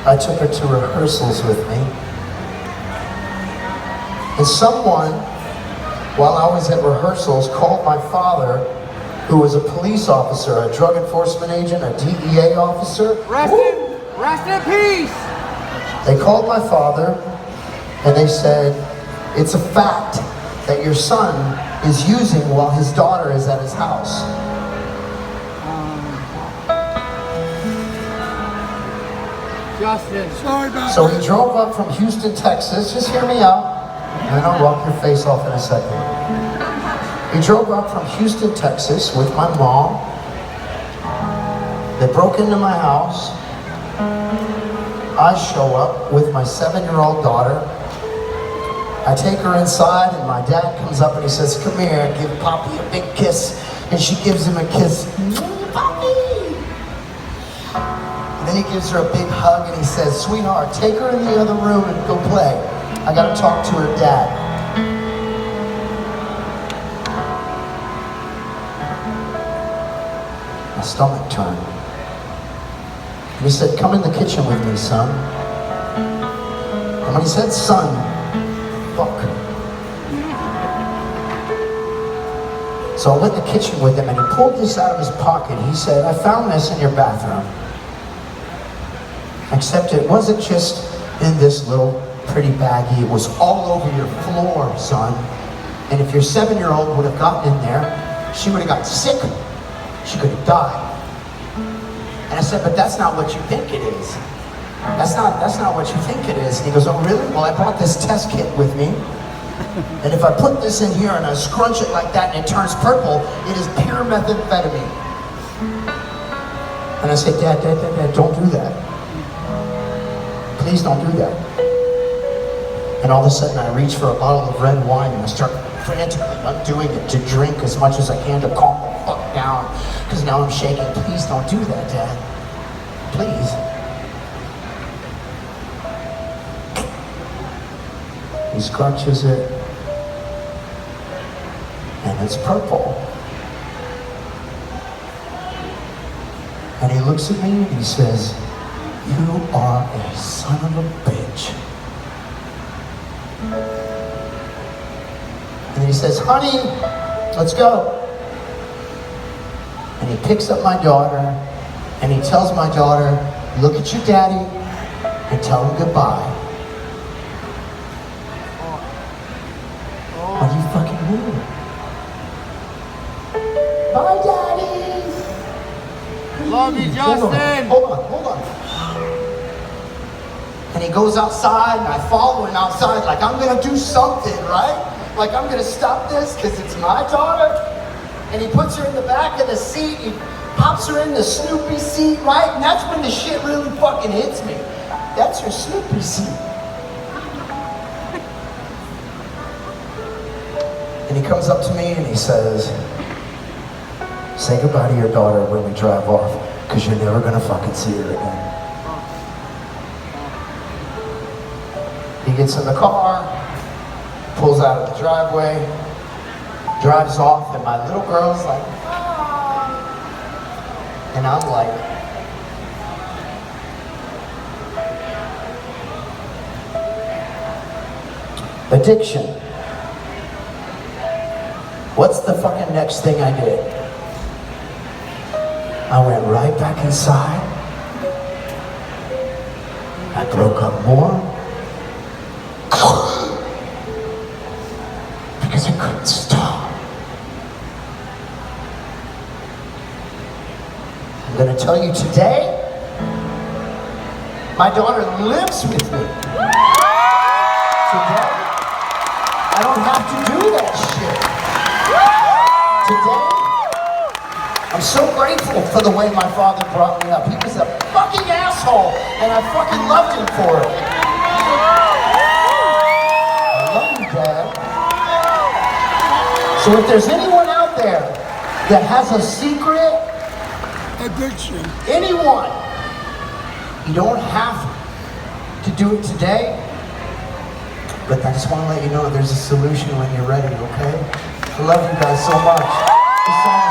I took her to rehearsals with me. And someone, while I was at rehearsals, called my father, who was a police officer, a drug enforcement agent, a DEA officer. Rest in peace! They called my father and they said, it's a fact that your son is using while his daughter is at his house. Justin, sorry about So he drove up from Houston, Texas. Just hear me out, and I'll walk your face off in a second. He drove up from Houston, Texas with my mom. They broke into my house. I show up with my 7-year-old daughter. I take her inside and my dad comes up and he says, come here, give Poppy a big kiss. And she gives him a kiss. Poppy! And then he gives her a big hug and he says, sweetheart, take her in the other room and go play. I gotta talk to her dad. My stomach turned. And he said, come in the kitchen with me, son. And when he said son, fuck. So I went in the kitchen with him and he pulled this out of his pocket. He said, I found this in your bathroom. Except it wasn't just in this little pretty baggie. It was all over your floor, son. And if your 7-year-old would have gotten in there, she would have got sick. She could have died. And I said, but that's not what you think it is. That's not what you think it is. And he goes, oh really? Well, I brought this test kit with me. And if I put this in here and I scrunch it like that and it turns purple, it is pure methamphetamine. And I said, Dad, don't do that. Please don't do that. And all of a sudden I reach for a bottle of red wine and I start frantically undoing it to drink as much as I can to calm the fuck down. Because now I'm shaking. Please don't do that, Dad. Please. He scrunches it, and it's purple. And he looks at me and he says, you are a son of a bitch. And then he says, honey, let's go. And he picks up my daughter, and he tells my daughter, look at your daddy, and tell him goodbye. What do you fucking mean? Bye, Daddy! love you, Justin! Hold on. And he goes outside, and I follow him outside like I'm gonna do something, right? Like I'm gonna stop this because it's my daughter. And he puts her in the back of the seat, he pops her in the Snoopy seat, right? And that's when the shit really fucking hits me. That's her Snoopy seat. And he comes up to me and he says, say goodbye to your daughter when we drive off, because you're never gonna fucking see her again. He gets in the car, pulls out of the driveway, drives off, and my little girl's like, ah. And I'm like, addiction. What's the fucking next thing I did? I went right back inside. I broke up more. Because I couldn't stop. I'm gonna tell you today, my daughter lives with me. Today, I don't have to do that shit. Today, I'm so grateful for the way my father brought me up. He was a fucking asshole, and I fucking loved him for it. I love you, Dad. So if there's anyone out there that has a secret addiction, anyone, you don't have to do it today, but I just want to let you know there's a solution when you're ready, okay? I love you guys so much.